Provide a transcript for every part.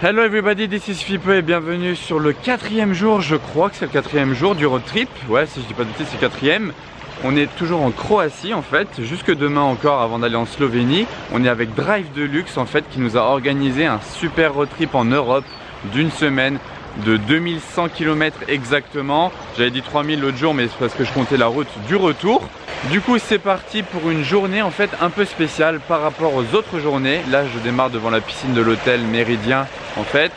Hello everybody, this is Fipe et bienvenue sur le 4e jour, je crois que c'est le 4e jour du road trip. Ouais, si je dis pas de bêtises, c'est le 4e. On est toujours en Croatie en fait, jusque demain encore avant d'aller en Slovénie. On est avec Drive Deluxe en fait qui nous a organisé un super road trip en Europe d'une semaine de 2100 km exactement. J'avais dit 3000 l'autre jour mais c'est parce que je comptais la route du retour. Du coup c'est parti pour une journée en fait un peu spéciale par rapport aux autres journées. Là je démarre devant la piscine de l'hôtel Méridien en fait.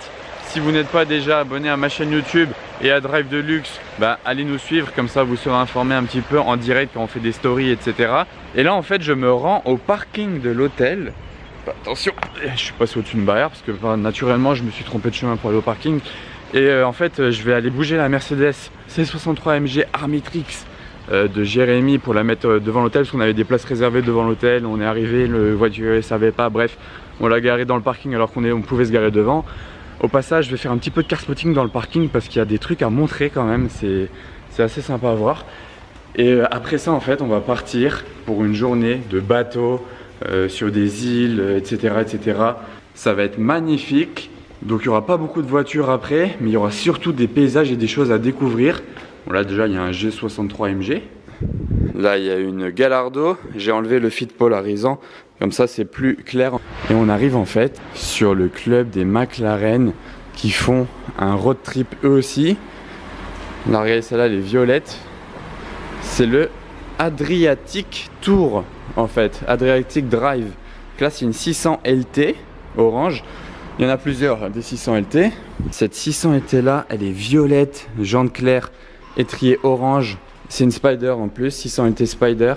Si vous n'êtes pas déjà abonné à ma chaîne YouTube et à Drive Deluxe, bah allez nous suivre, comme ça vous serez informé un petit peu en direct quand on fait des stories etc. Et là en fait je me rends au parking de l'hôtel. Attention, je suis passé au-dessus d'une barrière parce que naturellement je me suis trompé de chemin pour aller au parking. Et en fait je vais aller bouger la Mercedes C63 AMG Armitrix de Jérémy pour la mettre devant l'hôtel parce qu'on avait des places réservées devant l'hôtel. On est arrivé, le voiturier ne savait pas, bref on l'a garé dans le parking alors qu'on pouvait se garer devant. Au passage je vais faire un petit peu de car spotting dans le parking parce qu'il y a des trucs à montrer quand même, c'est assez sympa à voir. Et après ça en fait on va partir pour une journée de bateau sur des îles etc. Ça va être magnifique. Donc il n'y aura pas beaucoup de voitures après, mais il y aura surtout des paysages et des choses à découvrir. Bon là déjà il y a un G63 MG. Là il y a une Gallardo, j'ai enlevé le feed polarisant, comme ça c'est plus clair. Et on arrive en fait sur le club des McLaren qui font un road trip eux aussi. Là regardez celle-là, elle est violette. C'est le Adriatic Tour en fait, Adriatic Drive. Donc là c'est une 600 LT orange. Il y en a plusieurs des 600 LT. Cette 600 LT là, elle est violette, jante claire, étrier orange. C'est une Spider en plus, 600 LT Spider.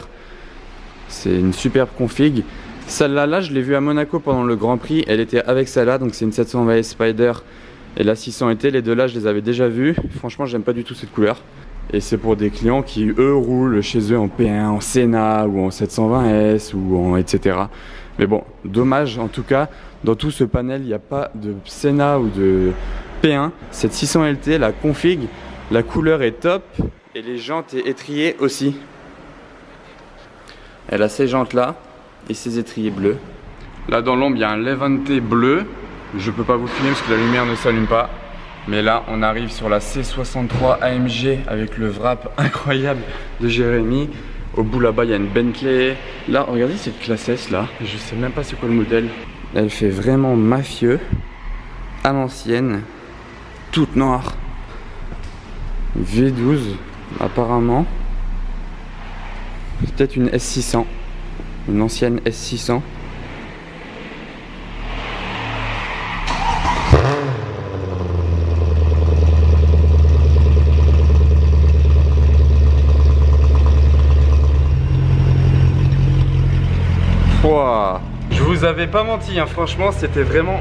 C'est une superbe config. Celle-là, là, je l'ai vue à Monaco pendant le Grand Prix. Elle était avec celle-là, donc c'est une 720S Spider. Et la 600 LT, les deux là, je les avais déjà vues. Franchement, j'aime pas du tout cette couleur. Et c'est pour des clients qui, eux, roulent chez eux en P1, en Senna ou en 720S ou en etc. Mais bon, dommage en tout cas, dans tout ce panel, il n'y a pas de Senna ou de P1. Cette 600 LT, la config, la couleur est top et les jantes et étriers aussi. Elle a ces jantes là et ses étriers bleus. Là dans l'ombre, il y a un Levante bleu. Je peux pas vous filmer parce que la lumière ne s'allume pas. Mais là, on arrive sur la C63 AMG avec le wrap incroyable de Jérémy. Au bout là-bas, il y a une Bentley. Là, regardez cette classe S là. Je sais même pas c'est quoi le modèle. Elle fait vraiment mafieux. À l'ancienne. Toute noire. V12 apparemment. C'est peut-être une S600. Une ancienne S600. Wow. Je vous avais pas menti, hein. Franchement c'était vraiment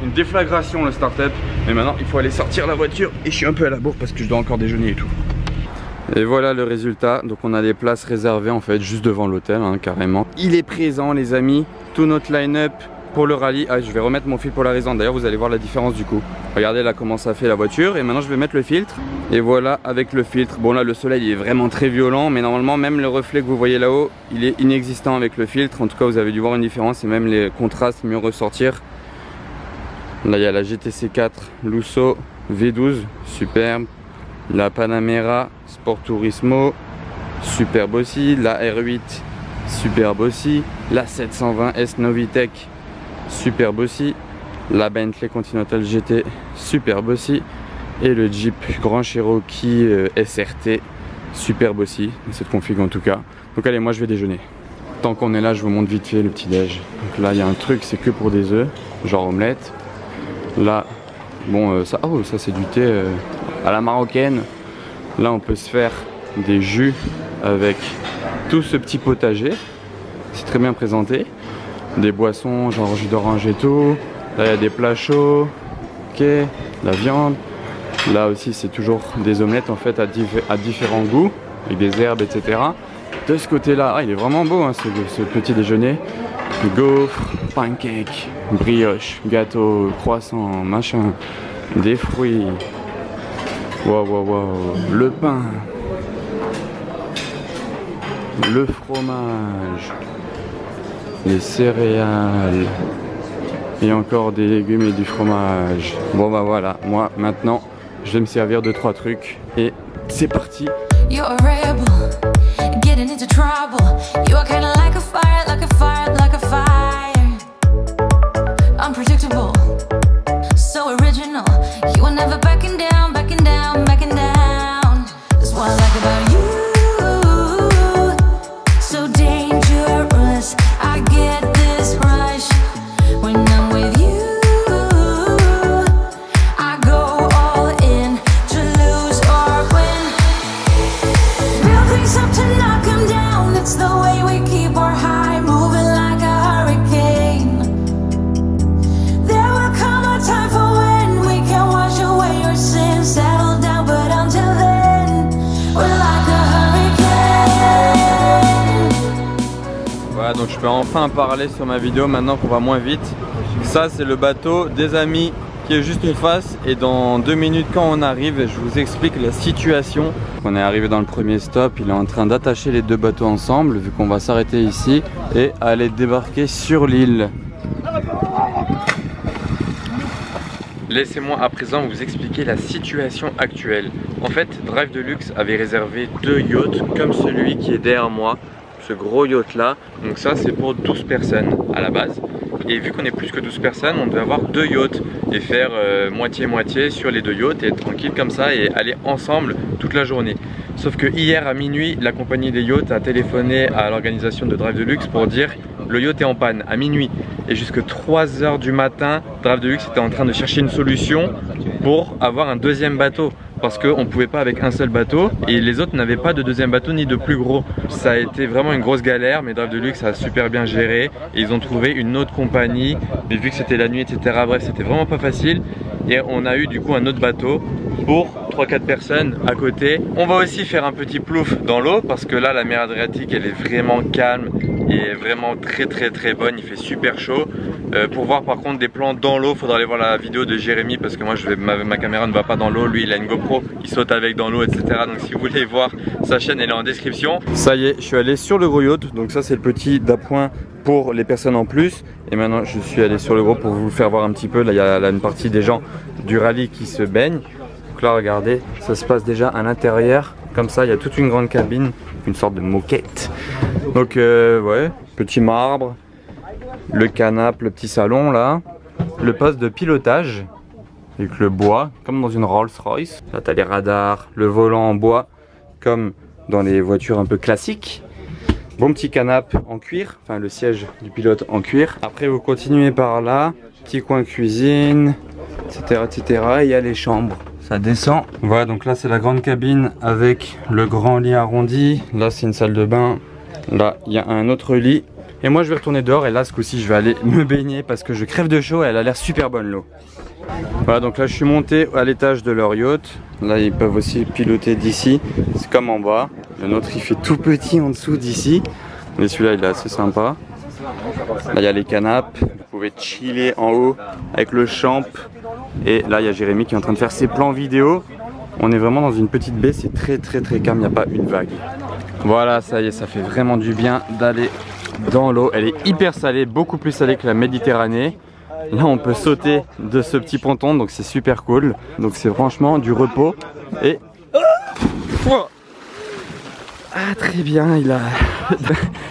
une déflagration le start-up. Mais maintenant il faut aller sortir la voiture et je suis un peu à la bourre parce que je dois encore déjeuner et tout. Et voilà le résultat. Donc on a des places réservées en fait juste devant l'hôtel hein, carrément. Il est présent les amis, tout notre line-up pour le rallye. Ah, je vais remettre mon fil polarisant, d'ailleurs vous allez voir la différence du coup. Regardez là comment ça fait la voiture. Et maintenant je vais mettre le filtre. Et voilà avec le filtre. Bon là le soleil il est vraiment très violent, mais normalement même le reflet que vous voyez là-haut il est inexistant avec le filtre. En tout cas vous avez dû voir une différence et même les contrastes mieux ressortir. Là il y a la GTC 4 Lusso V12, superbe. La Panamera Sport Turismo, superbe aussi. La R8, superbe aussi. La 720S Novitec, superbe aussi. La Bentley Continental GT, superbe aussi. Et le Jeep Grand Cherokee SRT, superbe aussi. Cette config en tout cas. Donc allez, moi je vais déjeuner. Tant qu'on est là, je vous montre vite fait le petit déj. Donc là, il y a un truc, c'est que pour des œufs, genre omelette. Là, bon, ça c'est du thé à la marocaine. Là, on peut se faire des jus avec tout ce petit potager. C'est très bien présenté. Des boissons, genre jus d'orange et tout. Là, il y a des plats chauds. Ok, la viande. Là aussi, c'est toujours des omelettes en fait à différents goûts, avec des herbes, etc. De ce côté-là, il est vraiment beau hein, ce petit déjeuner. Gaufres, pancakes, brioche, gâteau, croissant, machin, des fruits. Waouh, waouh, waouh. Le pain. Le fromage. Les céréales. Et encore des légumes et du fromage. Bon bah voilà, moi maintenant je vais me servir de 3 trucs. Et c'est parti. You're a rebel, getting into trouble. You are kinda like a fire, like a fire, like a fire. Unpredictable, so original. You are never backing down, backing down, backing down. That's what I like about you. So dangerous, I get this rush when I'm with you. Voilà, donc je peux enfin parler sur ma vidéo maintenant qu'on va moins vite. Ça c'est le bateau des amis qui est juste une face, et dans 2 minutes quand on arrive, je vous explique la situation. On est arrivé dans le premier stop, il est en train d'attacher les 2 bateaux ensemble vu qu'on va s'arrêter ici et aller débarquer sur l'île. Laissez-moi à présent vous expliquer la situation actuelle. En fait, Drive Deluxe avait réservé 2 yachts comme celui qui est derrière moi, ce gros yacht là. Donc ça c'est pour 12 personnes à la base. Et vu qu'on est plus que 12 personnes, on devait avoir 2 yachts et faire moitié-moitié sur les 2 yachts et être tranquille comme ça et aller ensemble toute la journée. Sauf que hier à minuit, la compagnie des yachts a téléphoné à l'organisation de Drive Deluxe pour dire le yacht est en panne à minuit. Et jusque 3 h du matin, Drive Deluxe était en train de chercher une solution pour avoir un 2e bateau. Parce qu'on ne pouvait pas avec un seul bateau et les autres n'avaient pas de 2e bateau ni de plus gros. Ça a été vraiment une grosse galère, mais Drive Deluxe a super bien géré et ils ont trouvé une autre compagnie. Mais vu que c'était la nuit, etc., bref, c'était vraiment pas facile. Et on a eu du coup un autre bateau pour 3-4 personnes à côté. On va aussi faire un petit plouf dans l'eau parce que là la mer Adriatique elle est vraiment calme et vraiment très bonne, il fait super chaud. Pour voir par contre des plans dans l'eau, faudra aller voir la vidéo de Jérémy parce que moi ma caméra ne va pas dans l'eau, lui il a une GoPro, il saute avec dans l'eau, etc. Donc si vous voulez voir sa chaîne, elle est en description. Ça y est, je suis allé sur le gros yacht, donc ça c'est le petit d'appoint pour les personnes en plus. Et maintenant je suis allé sur le gros pour vous faire voir un petit peu. Là il y a une partie des gens du rallye qui se baignent. Donc là regardez, ça se passe déjà à l'intérieur. Comme ça il y a toute une grande cabine, une sorte de moquette. Donc ouais, petit marbre, le canapé, le petit salon là, le poste de pilotage avec le bois comme dans une Rolls Royce. Là t'as les radars, le volant en bois comme dans les voitures un peu classiques. Bon petit canapé en cuir, enfin le siège du pilote en cuir. Après vous continuez par là, petit coin cuisine, etc. etc. Et il y a les chambres. Ça descend. Voilà, donc là c'est la grande cabine avec le grand lit arrondi. Là c'est une salle de bain. Là il y a un autre lit. Et moi je vais retourner dehors et là ce coup-ci je vais aller me baigner parce que je crève de chaud et elle a l'air super bonne l'eau. Voilà, donc là je suis monté à l'étage de leur yacht. Là ils peuvent aussi piloter d'ici. C'est comme en bas. Le nôtre il fait tout petit en dessous d'ici. Mais celui-là il est assez sympa. Là il y a les canapes. Vous pouvez chiller en haut avec le champ. Et là il y a Jérémy qui est en train de faire ses plans vidéo. On est vraiment dans une petite baie, c'est très calme, il n'y a pas une vague. Voilà, ça y est, ça fait vraiment du bien d'aller dans l'eau. Elle est hyper salée, beaucoup plus salée que la Méditerranée. Là on peut sauter de ce petit ponton, donc c'est super cool. Donc c'est franchement du repos. Et ah très bien, il a...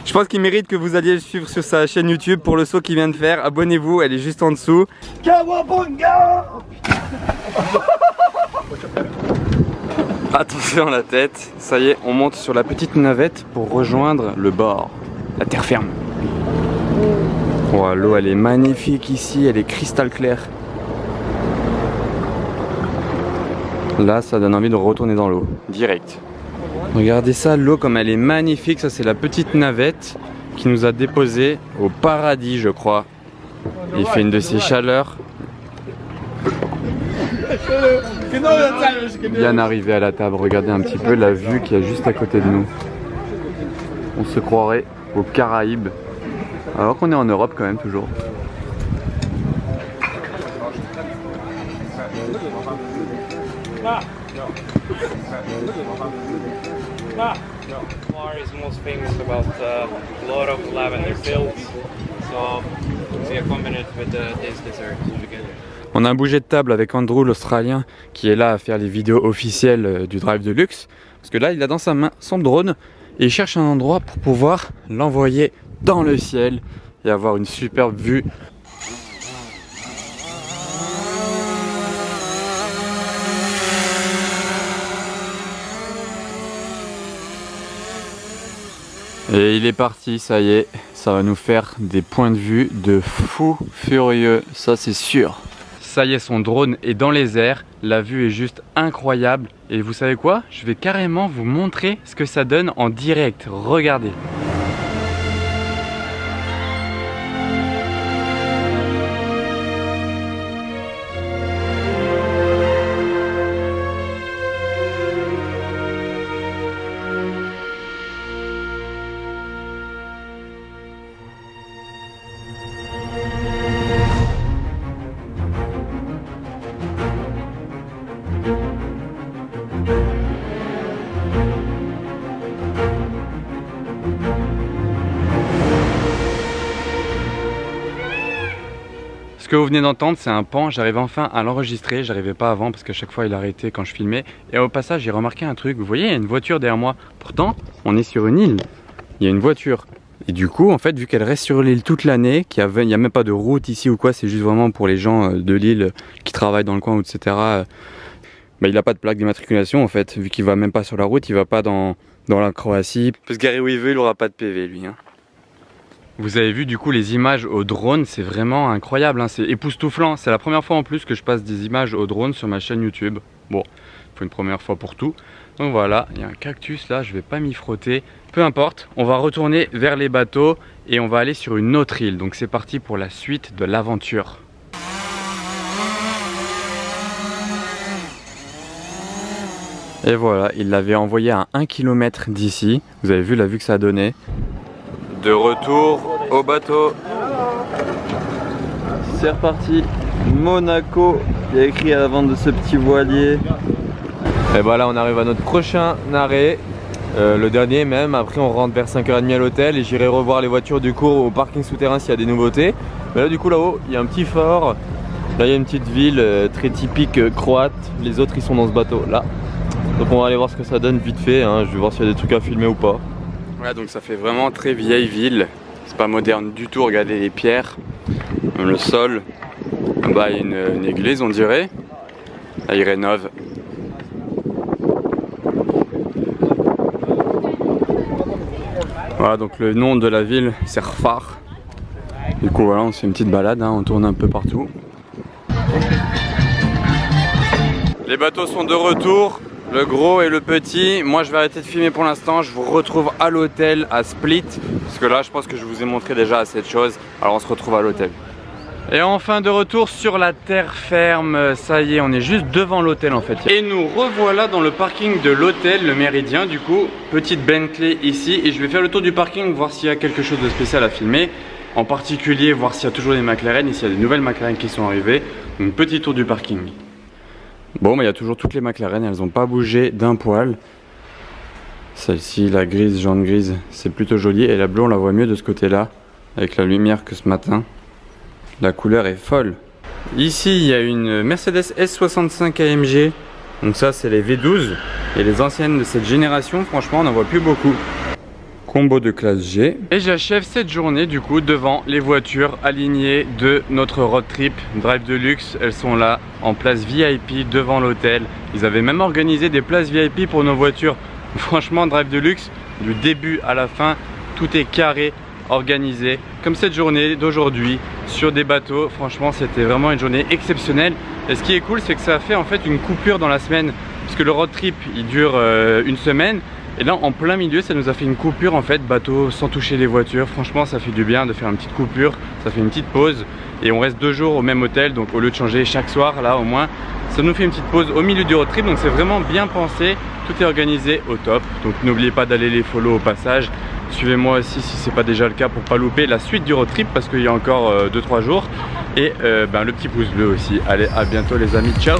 Je pense qu'il mérite que vous alliez le suivre sur sa chaîne YouTube pour le saut qu'il vient de faire. Abonnez-vous, elle est juste en dessous. Attention à la tête. Ça y est, on monte sur la petite navette pour rejoindre le bord, la terre ferme. Oh, l'eau elle est magnifique ici, elle est cristal claire. Là ça donne envie de retourner dans l'eau, direct. Regardez ça, l'eau comme elle est magnifique. Ça c'est la petite navette qui nous a déposé au paradis je crois. Il fait une de ces chaleurs. Bien arrivé à la table, regardez un petit peu la vue qu'il y a juste à côté de nous. On se croirait aux Caraïbes. Alors qu'on est en Europe quand même toujours. Mar is most famous about a lot of lavender fields, so we are combined with this dessert together. On a bougé de table avec Andrew l'Australien qui est là à faire les vidéos officielles du Drive Deluxe. Parce que là il a dans sa main son drone et il cherche un endroit pour pouvoir l'envoyer dans le ciel et avoir une superbe vue. Et il est parti, ça y est, ça va nous faire des points de vue de fou furieux, ça c'est sûr. Ça y est, son drone est dans les airs, la vue est juste incroyable. Et vous savez quoi? Je vais carrément vous montrer ce que ça donne en direct, regardez. Ce que vous venez d'entendre, c'est un pan. J'arrive enfin à l'enregistrer, j'arrivais pas avant parce qu'à chaque fois il arrêtait quand je filmais. Et au passage j'ai remarqué un truc, vous voyez il y a une voiture derrière moi. Pourtant on est sur une île, il y a une voiture. Et du coup en fait vu qu'elle reste sur l'île toute l'année, qu'il n'y a même pas de route ici ou quoi, c'est juste vraiment pour les gens de l'île qui travaillent dans le coin etc. Bah, il n'a pas de plaque d'immatriculation en fait, vu qu'il va même pas sur la route, il va pas dans la Croatie. Il peut se garer où il veut, il aura pas de PV lui hein. Vous avez vu du coup les images au drone, c'est vraiment incroyable, hein, c'est époustouflant. C'est la première fois en plus que je passe des images au drone sur ma chaîne YouTube. Bon, il faut une première fois pour tout. Donc voilà, il y a un cactus là, je vais pas m'y frotter. Peu importe, on va retourner vers les bateaux et on va aller sur une autre île. Donc c'est parti pour la suite de l'aventure. Et voilà, il l'avait envoyé à 1 km d'ici. Vous avez vu la vue que ça a donné. De retour au bateau. C'est reparti. Monaco. Il y a écrit à l'avant de ce petit voilier. Et voilà, on arrive à notre prochain arrêt. Le dernier même. Après, on rentre vers 5h30 à l'hôtel et j'irai revoir les voitures du cours au parking souterrain s'il y a des nouveautés. Mais là, du coup, là-haut, il y a un petit fort. Là, il y a une petite ville très typique croate. Les autres, ils sont dans ce bateau là. Donc, on va aller voir ce que ça donne vite fait. Hein. Je vais voir s'il y a des trucs à filmer ou pas. Voilà, donc ça fait vraiment très vieille ville, c'est pas moderne du tout, regardez les pierres, le sol, bah, il y a une église on dirait, là ils rénovent. Voilà, donc le nom de la ville c'est Rfar. Du coup voilà, on se fait une petite balade, hein, on tourne un peu partout. Les bateaux sont de retour. Le gros et le petit, moi je vais arrêter de filmer pour l'instant, je vous retrouve à l'hôtel à Split, parce que là je pense que je vous ai montré déjà assez de choses, alors on se retrouve à l'hôtel. Et enfin de retour sur la terre ferme, ça y est, on est juste devant l'hôtel en fait. Et nous revoilà dans le parking de l'hôtel, le Méridien du coup, petite Bentley ici, et je vais faire le tour du parking, voir s'il y a quelque chose de spécial à filmer, en particulier voir s'il y a toujours des McLaren, et s'il y a des nouvelles McLaren qui sont arrivées, donc petit tour du parking. Bon, mais il y a toujours toutes les McLaren, elles n'ont pas bougé d'un poil. Celle-ci, la grise, jaune grise, c'est plutôt joli. Et la bleue, on la voit mieux de ce côté-là, avec la lumière que ce matin. La couleur est folle. Ici, il y a une Mercedes S65 AMG. Donc ça, c'est les V12. Et les anciennes de cette génération, franchement, on n'en voit plus beaucoup. Combo de classe G. Et j'achève cette journée du coup devant les voitures alignées de notre road trip Drive Deluxe. Elles sont là en place VIP devant l'hôtel. Ils avaient même organisé des places VIP pour nos voitures. Franchement Drive Deluxe, du début à la fin, tout est carré, organisé. Comme cette journée d'aujourd'hui sur des bateaux. Franchement c'était vraiment une journée exceptionnelle. Et ce qui est cool c'est que ça a fait en fait une coupure dans la semaine. Puisque le road trip il dure une semaine. Et là en plein milieu ça nous a fait une coupure en fait, bateau sans toucher les voitures. Franchement ça fait du bien de faire une petite coupure, ça fait une petite pause. Et on reste 2 jours au même hôtel, donc au lieu de changer chaque soir là au moins, ça nous fait une petite pause au milieu du road trip. Donc c'est vraiment bien pensé, tout est organisé au top. Donc n'oubliez pas d'aller les follow au passage. Suivez-moi aussi si c'est pas déjà le cas pour pas louper la suite du road trip parce qu'il y a encore 2-3 jours. Et le petit pouce bleu aussi. Allez, à bientôt les amis, ciao.